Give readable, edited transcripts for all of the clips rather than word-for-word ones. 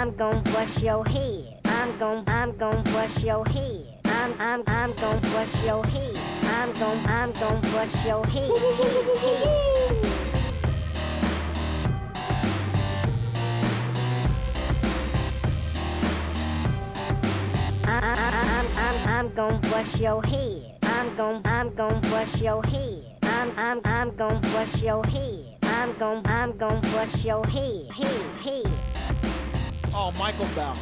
I'm gon' bust your head. I'm gon' bust your head. I'm gon' bust your head. I'm gon' bust your head. I'm gon' bust your head. I'm gon' bust your head. I'm gon' bust your head. I'm gon' bust your head. Oh, Michael Bell.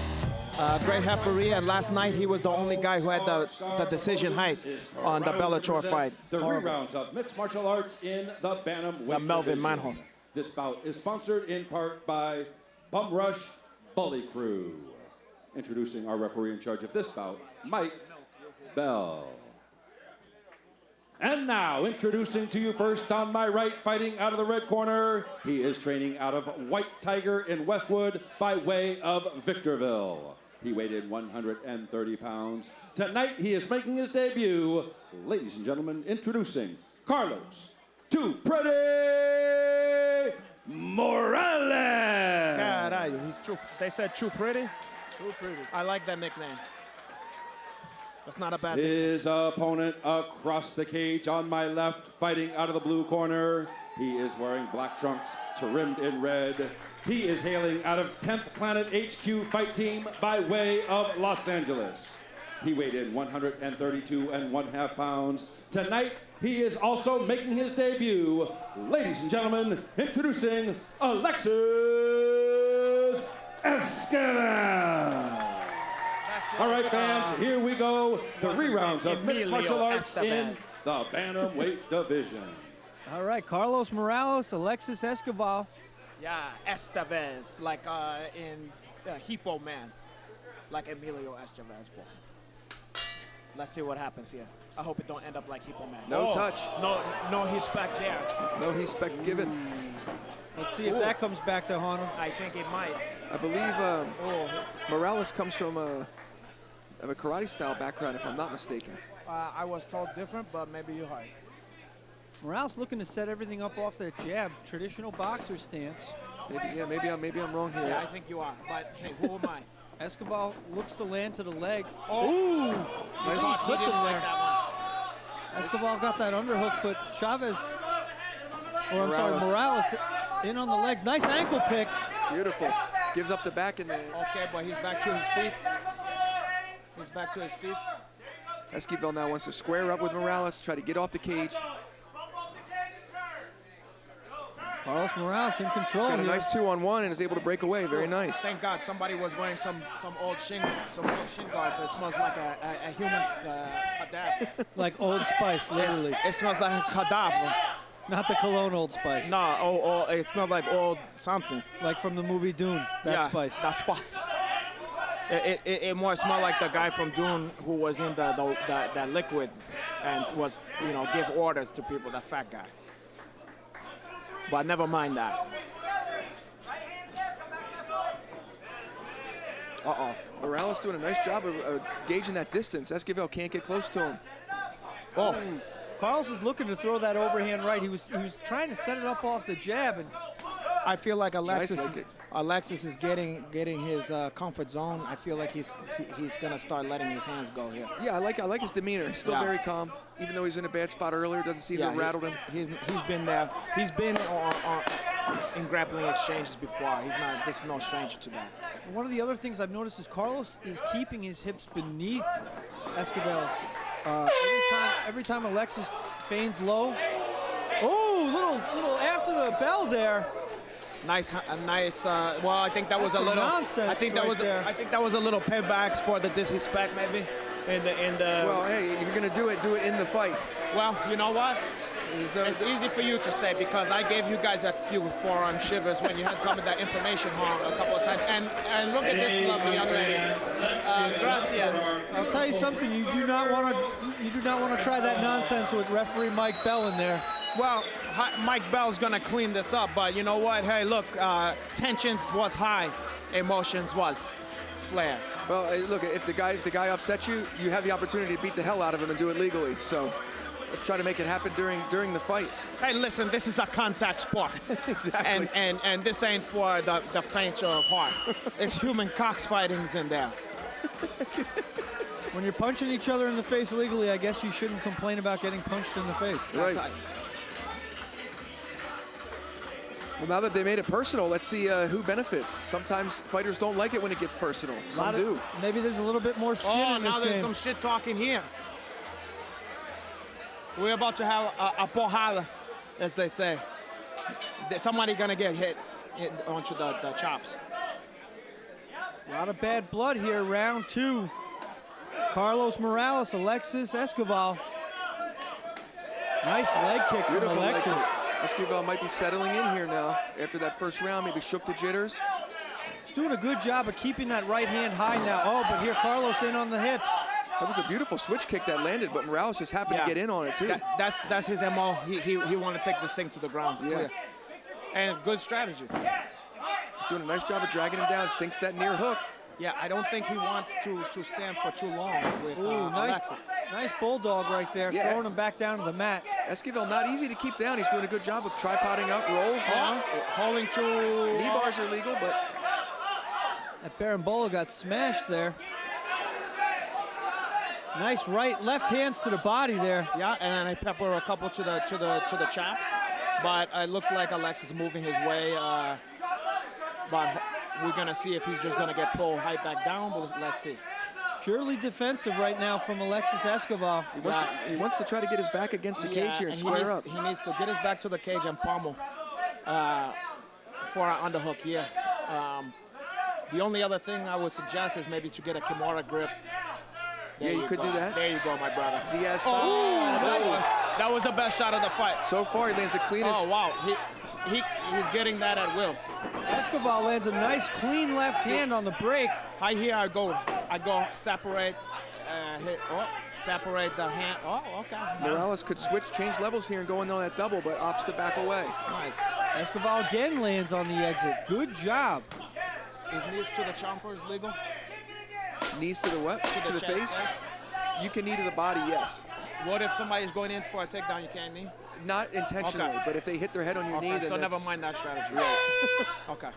Great referee, and last night he was the only guy who had the decision height on the Bellator fight. The 3 rounds of mixed martial arts in the bantamweight Melvin division. Manhoff. This bout is sponsored in part by Bum Rush Bully Crew. Introducing our referee in charge of this bout, Mike Bell. And now, introducing to you first on my right, fighting out of the red corner, he is training out of White Tiger in Westwood by way of Victorville. He weighed in 130 pounds. Tonight, he is making his debut. Ladies and gentlemen, introducing Carlos Too Pretty Morales. Caralho, they said too pretty? Too pretty. I like that nickname. That's not a bad nickname. His opponent across the cage on my left, fighting out of the blue corner. He is wearing black trunks, trimmed in red. He is hailing out of 10th Planet HQ Fight Team by way of Los Angeles. He weighed in 132.5 pounds. Tonight, he is also making his debut. Ladies and gentlemen, introducing Alexis Esquivel. All right, fans, here we go. 3 rounds of mixed martial arts in the bantamweight division. All right, Carlos Morales, Alexis Esquivel. Yeah, Estevez, like in Hippo Man, like Emilio Estevez. Let's see what happens here. I hope it don't end up like Hippo Man. No touch. No respect there. No respect given. Let's see if that comes back to haunt him. I think it might. I believe Morales comes from a karate style background, if I'm not mistaken. I was told different, but maybe you're right. Morales looking to set everything up off that jab, traditional boxer stance. Maybe I'm wrong here. Yeah, I think you are. But hey, who am I? Esquivel looks to land to the leg. Oh, ooh! Nice. He clipped him like there. that Esquivel got that underhook, but Chavez, or I'm sorry, Morales in on the legs. Nice ankle pick. Beautiful. Gives up the back and then. Okay, but he's back to his feet. He's back to his feet. Esquivel now wants to square up with Morales, try to get off the cage. Carlos Morales in control. Got a here. nice 2-on-1 and is able to break away. Very nice. Thank God somebody was wearing some old shin guards. It smells like a human cadaver. Like Old Spice, literally. It smells like a cadaver. Not the cologne Old Spice. No, it smells like old something. Like from the movie Dune, that spice. That spice. It more smelled like the guy from Dune who was in that liquid and was, give orders to people, that fat guy. But never mind that. Uh-oh. Morales doing a nice job of gauging that distance. Esquivel can't get close to him. Oh. Carlos is looking to throw that overhand right. He was trying to set it up off the jab, and I feel like Alexis Nice is getting his comfort zone. I feel like he's gonna start letting his hands go here. Yeah, I like his demeanor. Still very calm, even though he's in a bad spot earlier. Doesn't seem to rattle him. He's been there. He's been in grappling exchanges before. This is no stranger to that. one of the other things I've noticed is Carlos is keeping his hips beneath Esquivel's. Every time Alexis feigns low. Oh, little after the bell there. Nice. Well, I think that was a little nonsense. I think that was a little paybacks for the disrespect, maybe. In the. Well, hey, if you're gonna do it in the fight. Well, you know what? It's easy for you to say because I gave you guys a few forearm shivers when you had some of that information a couple of times. And look at this lovely young lady. Gracias. I'll tell you something. You do not want to try that nonsense with referee Mike Bell in there. Well, Mike Bell's gonna clean this up, but you know what? Hey, look, tensions was high, emotions was flare. Well, hey, look, if the guy upsets you, you have the opportunity to beat the hell out of him and do it legally. So. Let's try to make it happen during the fight. Hey, listen, this is a contact sport. Exactly. And this ain't for the faint of heart. It's human cockfightings in there. When you're punching each other in the face legally, I guess you shouldn't complain about getting punched in the face. Right. Well, now that they made it personal, let's see who benefits. Sometimes fighters don't like it when it gets personal. Some do. Maybe there's a little bit more skin in this now there's game. some shit talking here. We're about to have a porrada, as they say. Somebody gonna get hit onto the chops. A lot of bad blood here, round 2. Carlos Morales, Alexis Esquivel. Nice leg kick from Beautiful leg Alexis. kick. Esquivel might be settling in here now after that first round, maybe shook the jitters. He's doing a good job of keeping that right hand high now. Oh, but here Carlos in on the hips. That was a beautiful switch kick that landed, but Morales just happened to get in on it too. That's his MO. He want to take this thing to the ground. Yeah. Clear. And good strategy. He's doing a nice job of dragging him down, sinks that near hook. Yeah, I don't think he wants to stand for too long with Alexis. Nice bulldog right there, throwing him back down to the mat. Esquivel not easy to keep down. He's doing a good job of tripoding up, rolls now. Holding to... Knee bars are legal, but... That Berimbolo got smashed there. Nice left hands to the body there. Yeah, and then I pepper a couple to the chops, but it looks like Alexis is moving his way. But we're gonna see if he's just gonna get pulled right back down. But let's see. Purely defensive right now from Alexis Esquivel. He wants to try to get his back against the cage here and square up. He needs to get his back to the cage and pummel for an underhook here. The only other thing I would suggest is maybe to get a Kimura grip. Yeah, you could do that. There you go, my brother. Diaz. That was the best shot of the fight. So far, he lands the cleanest. Oh, wow. He's getting that at will. Esquivel lands a nice clean left hand on the break. Right here, I go separate, separate the hand. Oh, okay. Morales could switch, change levels here and go in on that double, but opts to back away. Nice. Esquivel again lands on the exit. Good job. His knees to the chomper is legal? Knees to the what? To the face? You can knee to the body, yes. What if somebody's going in for a takedown, you can't knee? Not intentionally, but if they hit their head on your knee, then so that's... never mind that strategy. Okay.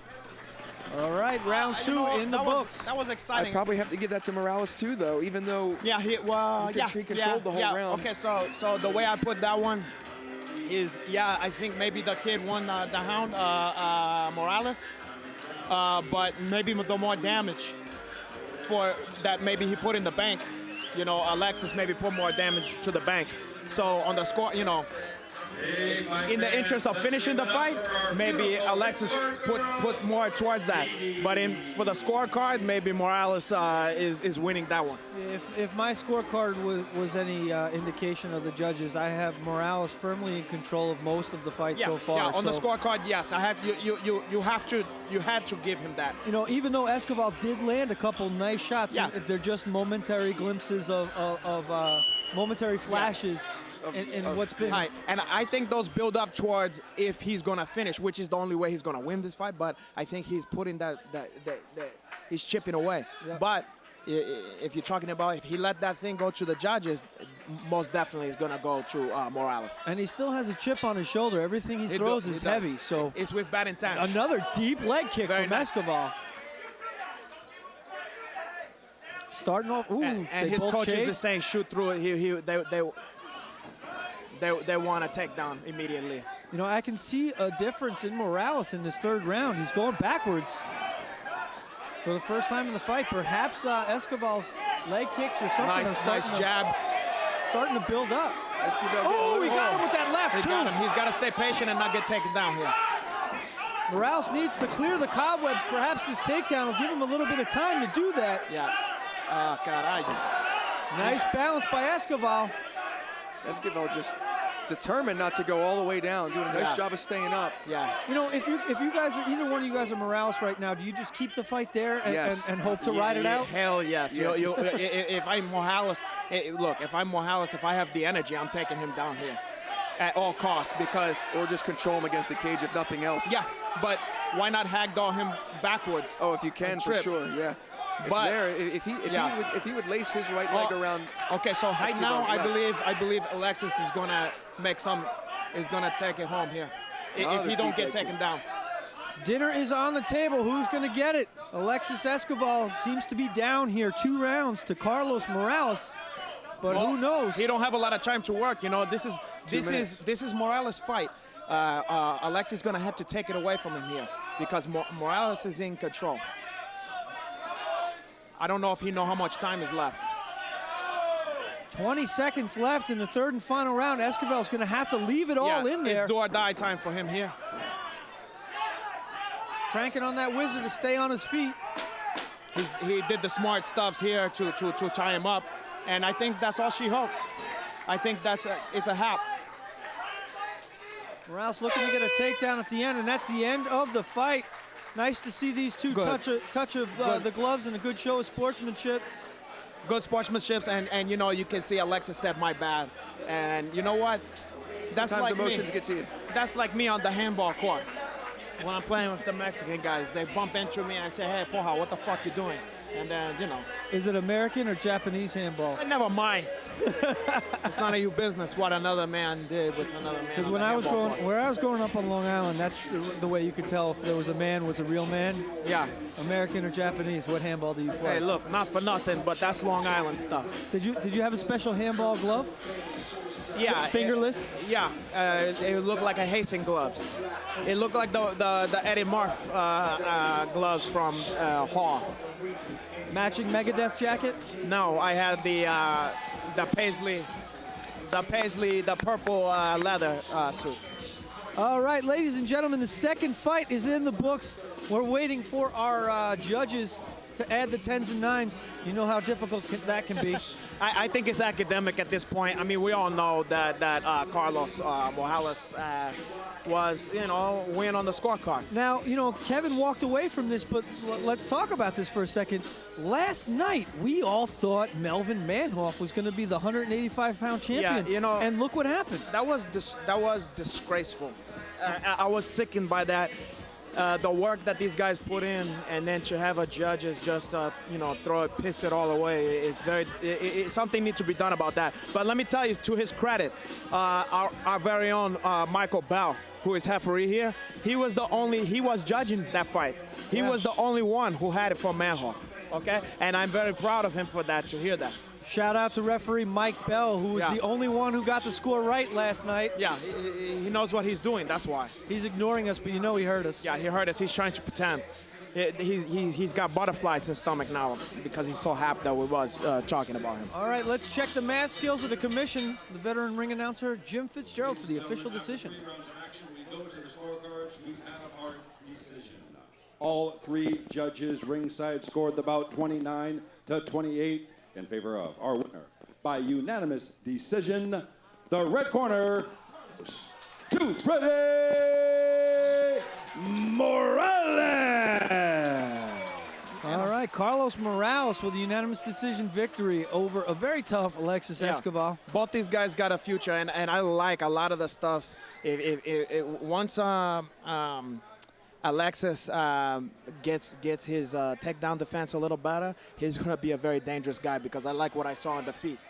All right, round 2 in the books. That was exciting. I probably have to give that to Morales too, though, even though he controlled the whole round. Okay, so the way I put that one is, I think maybe the kid won the hound, Morales, but maybe the more damage for that maybe he put in the bank. You know, Alexis maybe put more damage to the bank. So on the score, you know, in the interest of finishing the fight, maybe Alexis put more towards that. But for the scorecard, maybe Morales is winning that one. If my scorecard was any indication of the judges, I have Morales firmly in control of most of the fight so far. Yeah, on the scorecard, yes, I had you had to give him that. You know, even though Esquivel did land a couple nice shots, they're just momentary glimpses of momentary flashes. And what's been right. And I think those build up towards if he's gonna finish, which is the only way he's gonna win this fight. But I think he's putting that he's chipping away. Yeah. But if you're talking about if he let that thing go to the judges, most definitely is gonna go to Morales. And he still has a chip on his shoulder. Everything he throws is heavy. So it's with bad intent. Another deep leg kick from Esquivel. Starting off, and his coaches are saying shoot through it. They want to take down immediately. You know, I can see a difference in Morales in this third round. He's going backwards for the first time in the fight. Perhaps Esquivel's leg kicks or something. Nice jab. Starting to build up. Esquivel he got him with that left, too. Got him. He's got to stay patient and not get taken down here. Morales needs to clear the cobwebs. Perhaps this takedown will give him a little bit of time to do that. Yeah. Caralho. Nice balance by Esquivel. Esquivel just determined not to go all the way down, doing a nice job of staying up. Yeah. You know, if you guys are, either one of you guys are Morales right now, do you just keep the fight there and hope to ride it out? Hell yes. If I'm Morales, if I'm Morales, if I have the energy, I'm taking him down here at all costs because... Or just control him against the cage if nothing else. Yeah, but why not hagdoll him backwards? Oh, if you can, for sure, yeah. It's But there. If he would lace his right leg around. Okay, so right now Esquivel's I believe Alexis is gonna take it home here if he don't get taken down. Dinner is on the table. Who's going to get it? Alexis Esquivel seems to be down here 2 rounds to Carlos Morales, but who knows? He don't have a lot of time to work. You know, this is Morales' fight. Alexis is gonna have to take it away from him here because Morales is in control. I don't know if he knows how much time is left. 20 seconds left in the 3rd and final round. Esquivel's going to have to leave it all in there. It's do or die time for him here. Cranking on that wizard to stay on his feet. He did the smart stuffs here to tie him up, and I think that's all she hoped. I think it's a hap. Morales looking to get a takedown at the end, and that's the end of the fight. Nice to see these two touch of the gloves and a good show of sportsmanship. Good sportsmanship, and you know, you can see Alexis said my bad, and you know what? That's Sometimes like emotions me. get to you. That's like me on the handball court. When I'm playing with the Mexican guys, they bump into me and I say, hey, Poja, what the fuck you doing? And then, you know. Is it American or Japanese handball? I never mind. It's none of your business what another man did with another man. Because when I was growing up on Long Island, that's the way you could tell if there was a man was a real man. Yeah. American or Japanese, what handball do you play? Hey, look, not for nothing, but that's Long Island stuff. Did you have a special handball glove? Yeah. Fingerless? It looked like a Hastings gloves. It looked like the Eddie Murph gloves from Hall. Matching Megadeth jacket? No, I had the paisley, the purple leather suit. All right, ladies and gentlemen, the second fight is in the books. We're waiting for our judges to add the 10s and 9s. You know how difficult that can be. I think it's academic at this point. I mean, we all know that Carlos Morales was, you know, win on the scorecard. Now, you know, Kevin walked away from this, but let's talk about this for a second. Last night, we all thought Melvin Manhoff was going to be the 185-pound champion. Yeah, you know, and look what happened. That was disgraceful. I was sickened by that. The work that these guys put in, and then to have a judges just, you know, piss it all away. It's something needs to be done about that. But let me tell you, to his credit, our very own Michael Bell, who is referee here, he was judging that fight. He was the only one who had it for Manhoff, okay? And I'm very proud of him for that, to hear that. Shout out to referee Mike Bell, who was the only one who got the score right last night. Yeah, he knows what he's doing, that's why. He's ignoring us, but you know he heard us. Yeah, he heard us. He's trying to pretend. He's got butterflies in his stomach now because he's so happy that we was talking about him. All right, let's check the math skills of the commission. The veteran ring announcer, Jim Fitzgerald, for the official decision. All 3 judges ringside scored the bout 29-28 in favor of our winner by unanimous decision. The red corner, 2 ready, Morales. All right, Carlos Morales with a unanimous decision victory over a very tough Alexis Esquivel. Both these guys got a future, and I like a lot of the stuff. Once Alexis gets his takedown defense a little better, he's going to be a very dangerous guy because I like what I saw on the feet.